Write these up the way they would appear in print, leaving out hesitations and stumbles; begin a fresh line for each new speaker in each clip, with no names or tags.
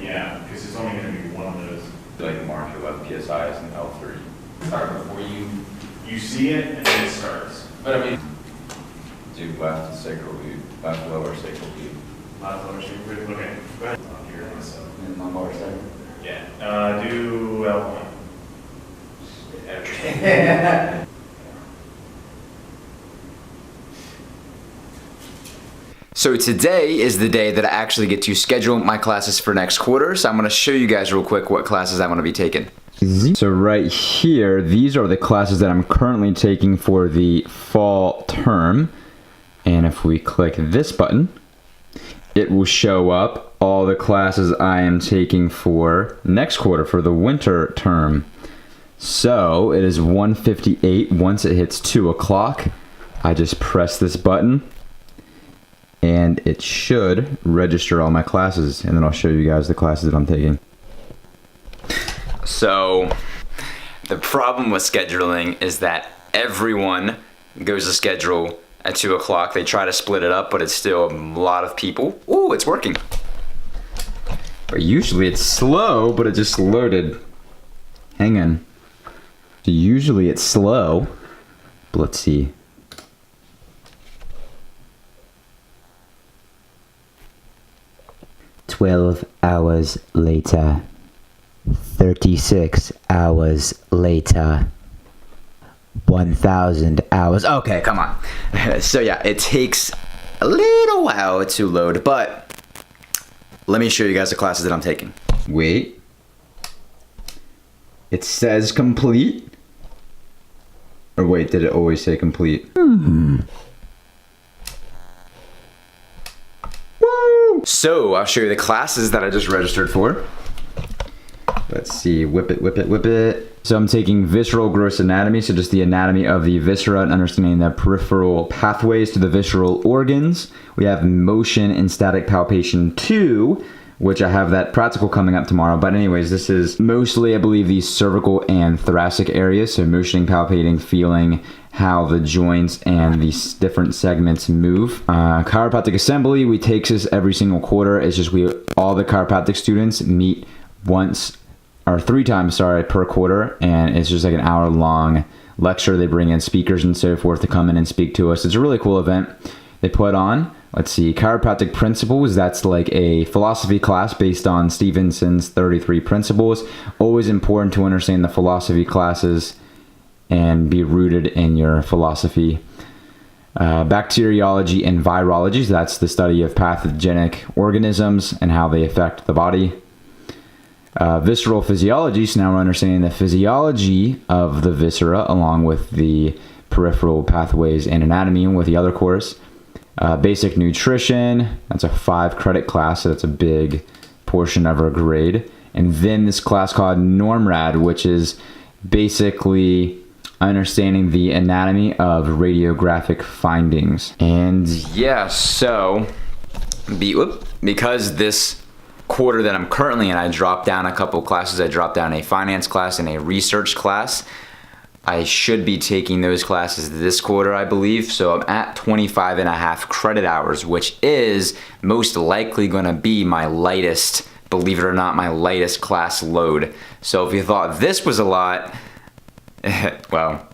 Yeah, because it's only going to be one of those.
Like mark your left PSI is an L3.
Start before you see it and then it starts.
But I mean, do left sacral lead, left lower sacral lead.
Left lower sacral lead. Okay. Go ahead. Here,
And lumbar sacral.
yeah. Do L1.
Okay. So today is the day that I actually get to schedule my classes for next quarter. So I'm going to show you guys real quick what classes I'm going to be taking. So right here, these are the classes that I'm currently taking for the fall term. And if we click this button, it will show up all the classes I am taking for next quarter, for the winter term. So it is 1:58. Once it hits 2 o'clock, I just press this button and it should register all my classes, and then I'll show you guys the classes that I'm taking. So the problem with scheduling is that everyone goes to schedule at 2 o'clock. They try to split it up, but it's still a lot of people. Ooh, it's working. But usually it's slow, but it just loaded. Hang on. So usually it's slow, but let's see. "12 hours later, 36 hours later, 1,000 hours." Okay, come on. So yeah, it takes a little while to load, but let me show you guys the classes that I'm taking. Wait. It says complete. Or wait, did it always say complete? So I'll show you the classes that I just registered for. Let's see, whip it, whip it, whip it. So I'm taking visceral gross anatomy, so just the anatomy of the viscera and understanding the peripheral pathways to the visceral organs. We have motion and static palpation 2, which I have that practical coming up tomorrow. But anyways, this is mostly, I believe, the cervical and thoracic areas. So motioning, palpating, feeling how the joints and these different segments move. Chiropractic assembly, we take this every single quarter. It's just all the chiropractic students meet once or 3 times, per quarter. And it's just like an hour-long lecture. They bring in speakers and so forth to come in and speak to us. It's a really cool event they put on. Let's see, chiropractic principles, that's like a philosophy class based on Stevenson's 33 principles. Always important to understand the philosophy classes and be rooted in your philosophy. Bacteriology and virology, so that's the study of pathogenic organisms and how they affect the body. Visceral physiology, so now we're understanding the physiology of the viscera along with the peripheral pathways and anatomy with the other course. Basic nutrition, that's a 5-credit class, so that's a big portion of our grade. And then this class called NormRad, which is basically understanding the anatomy of radiographic findings. And yeah, so because this quarter that I'm currently in, I dropped down a couple classes. I dropped down a finance class and a research class. I should be taking those classes this quarter, I believe. So I'm at 25.5 credit hours, which is most likely going to be my lightest, believe it or not, my lightest class load. So if you thought this was a lot, well,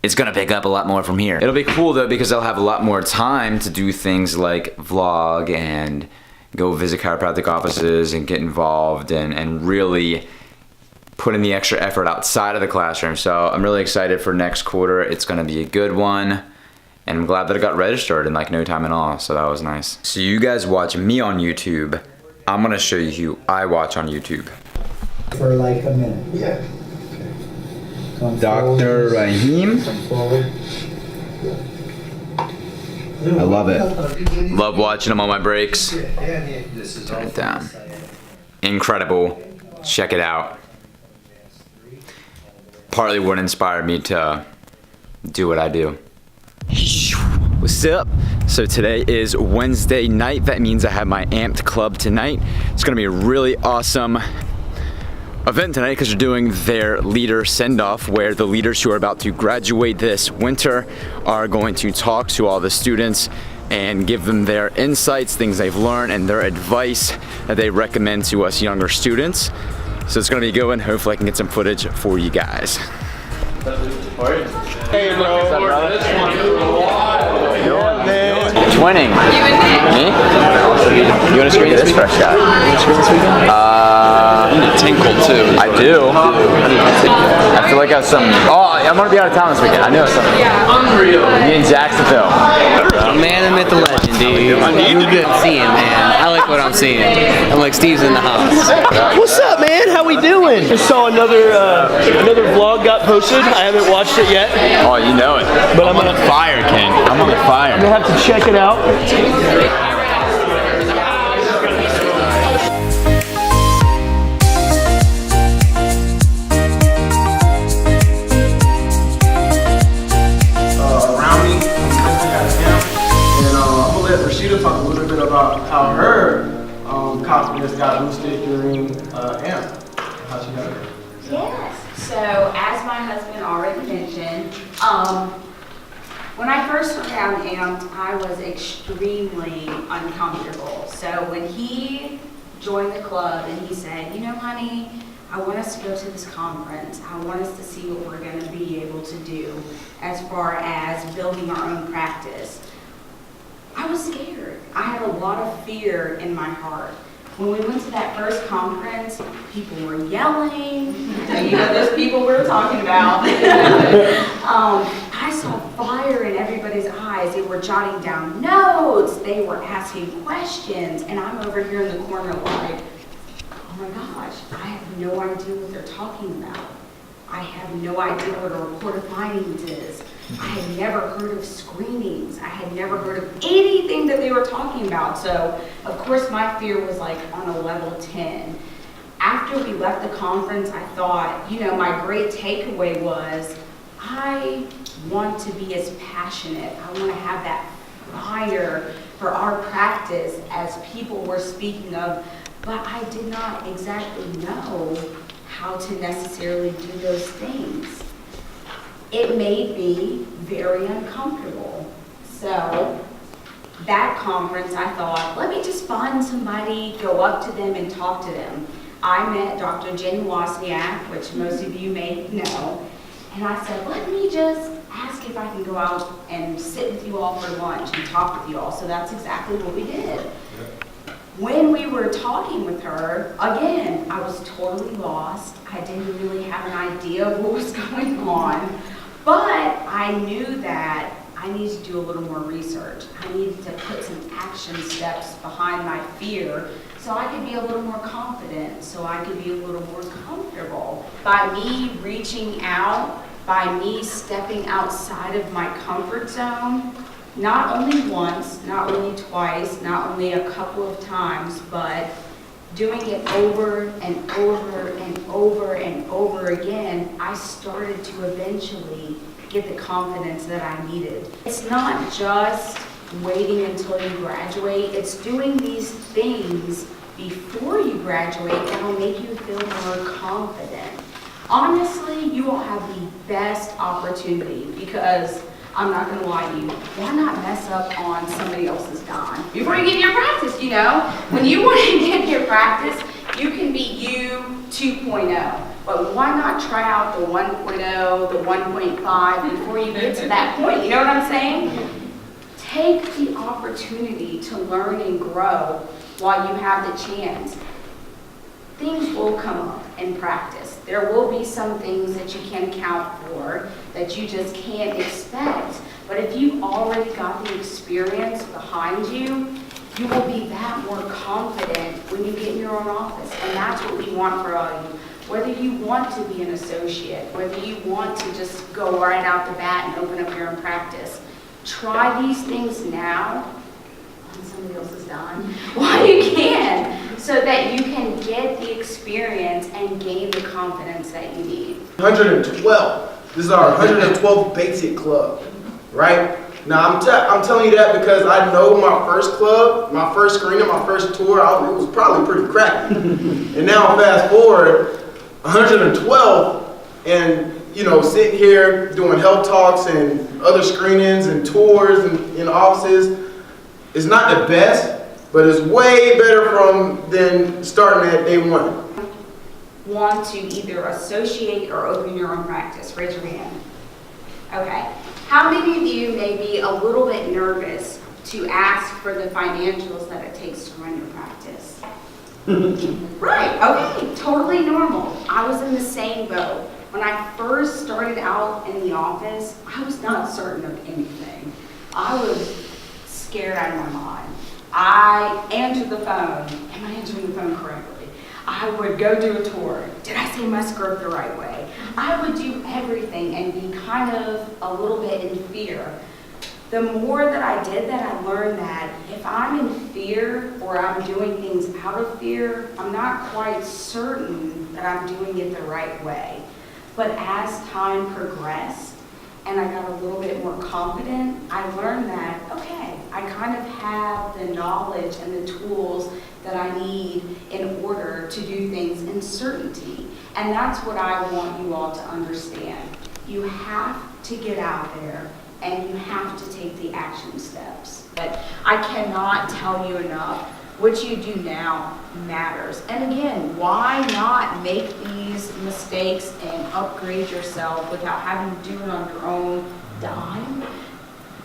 it's going to pick up a lot more from here. It'll be cool though, because I'll have a lot more time to do things like vlog and go visit chiropractic offices and get involved and really put in the extra effort outside of the classroom. So I'm really excited for next quarter. It's going to be a good one. And I'm glad that I got registered in like no time at all. So that was nice. So you guys watch me on YouTube. I'm going to show you who I watch on YouTube.
For like a minute. Yeah. Okay.
Dr. Rahim. I love it. Love watching him on my breaks. Turn it down. Incredible. Check it out. Partly what inspired me to do what I do. What's up? So today is Wednesday night. That means I have my Amped Club tonight. It's gonna be a really awesome event tonight because they're doing their leader send-off, where the leaders who are about to graduate this winter are going to talk to all the students and give them their insights, things they've learned, and their advice that they recommend to us younger students. So it's gonna be good, and hopefully I can get some footage for you guys.
Hey, bro.
What's up, brother?
Yeah, man.
Twinning.
You and
Me?
me?
You want to screen this fresh guy?
You need tinkle too.
I do. I feel like I have some. Oh, I'm gonna be out of town this weekend. I know something.
Unreal.
Me in Jacksonville.
Man, the myth, the legend, dude. You good seeing, man. I like what I'm seeing. I'm like, Steve's in the house.
What's up, man? How we doing? I saw another vlog got posted. I haven't watched it yet,
Oh, you know it.
but I'm gonna
Fire, Ken. I'm on the fire.
have to check it out.
Around me, and I'm gonna let Rashida talk a little bit about how her confidence got boosted during AMP. How she got it.
Yes. So, as my husband already mentioned, when I first started out in AMP, I was extremely uncomfortable. So when he joined the club and he said, you know, honey, I want us to go to this conference. I want us to see what we're going to be able to do as far as building our own practice. I was scared. I had a lot of fear in my heart. When we went to that first conference, people were yelling. You know those people we were talking about. I saw fire in everybody's eyes. They were jotting down notes. They were asking questions. And I'm over here in the corner like, oh my gosh, I have no idea what they're talking about. I have no idea what a report of findings is. I had never heard of screenings. I had never heard of anything that they were talking about. So, of course, my fear was like on a level 10. After we left the conference, I thought, you know, my great takeaway was I want to be as passionate. I want to have that fire for our practice as people were speaking of, but I did not exactly know how to necessarily do those things. It made me very uncomfortable. So that conference, I thought, let me just find somebody, go up to them and talk to them. I met Dr. Jen Wozniak, which most of you may know, and I said, let me just ask if I can go out and sit with you all for lunch and talk with you all. So that's exactly what we did. When we were talking with her, again, I was totally lost. I didn't really have an idea of what was going on. But I knew that I needed to do a little more research. I needed to put some action steps behind my fear so I could be a little more confident, so I could be a little more comfortable. By me reaching out, by me stepping outside of my comfort zone, not only once, not only twice, not only a couple of times, but doing it over and over and over and over again, I started to eventually get the confidence that I needed. It's not just waiting until you graduate, it's doing these things before you graduate that will make you feel more confident. Honestly, you will have the best opportunity because I'm not gonna lie to you, why not mess up on somebody else's dime? Before you get your practice, you know? When you want to get your practice, you can be you 2.0. But why not try out the 1.0, the 1.5 before you get to that point? You know what I'm saying? Take the opportunity to learn and grow while you have the chance. Things will come up in practice. There will be some things that you can account for that you just can't expect. But if you've already got the experience behind you, you will be that more confident when you get in your own office. And that's what we want for all of you. Whether you want to be an associate, whether you want to just go right out the bat and open up your own practice, try these things now on somebody else's dime while you can, so that you can get the experience and gain the confidence that you need.
112. This is our 112th basic club, right? Now I'm telling you that because I know my first club, my first screening, my first tour, it was probably pretty crappy. And now fast forward, 112, and you know, sitting here doing health talks and other screenings and tours and in offices, it's not the best, but it's way better than starting at day one.
Want to either associate or open your own practice? Raise your hand. Okay. How many of you may be a little bit nervous to ask for the financials that it takes to run your practice? Right, okay, totally normal. I was in the same boat. When I first started out in the office, I was not certain of anything. I was scared out of my mind. I answered the phone. Am I answering the phone correctly? I would go do a tour. Did I say my skirt the right way? I would do everything and be kind of a little bit in fear. The more that I did that, I learned that if I'm in fear or I'm doing things out of fear, I'm not quite certain that I'm doing it the right way. But as time progressed and I got a little bit more confident, I learned that, okay, I kind of have the knowledge and the tools that I need in order to do things in certainty. And that's what I want you all to understand. You have to get out there and you have to take the action steps. But I cannot tell you enough, what you do now matters. And again, why not make these mistakes and upgrade yourself without having to do it on your own dime?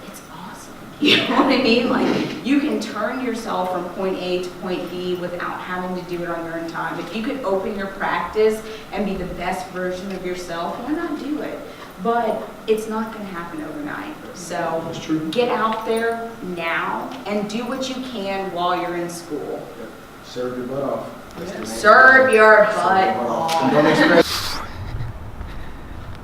It's awesome. You know what I mean? Like, you can turn yourself from point A to point B without having to do it on your own time. If you could open your practice and be the best version of yourself, why not do it? But it's not going to happen overnight. So get out there now and do what you can while you're in school.
Serve your butt off.
Serve your butt off.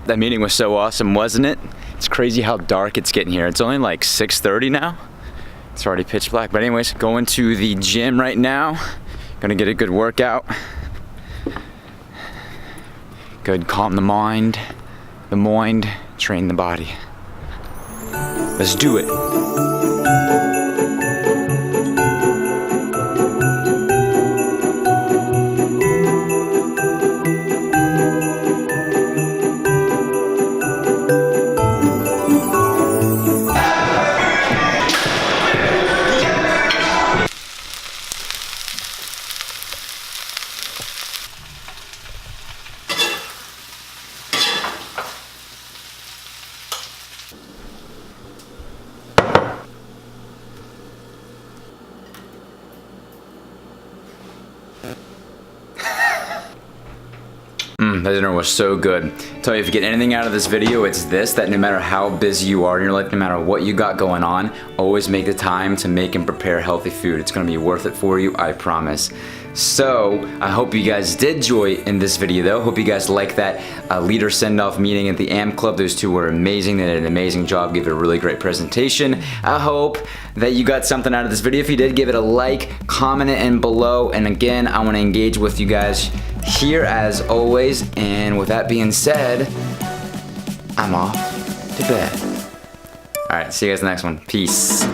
That meeting was so awesome, wasn't it? It's crazy how dark it's getting here. It's only like 6:30 now. It's already pitch black. But anyways, going to the gym right now. Gonna get a good workout. Good, calm the mind. Train the body. Let's do it. That dinner was so good. I tell you, if you get anything out of this video, it's this, that no matter how busy you are in your life, no matter what you got going on, always make the time to make and prepare healthy food. It's gonna be worth it for you, I promise. So, I hope you guys did enjoy in this video though. Hope you guys liked that leader send-off meeting at the AMP Club. Those two were amazing. They did an amazing job, gave it a really great presentation. I hope that you got something out of this video. If you did, give it a like, comment it in below. And again, I wanna engage with you guys here as always. And with that being said, I'm off to bed. All right, see you guys in the next one. Peace.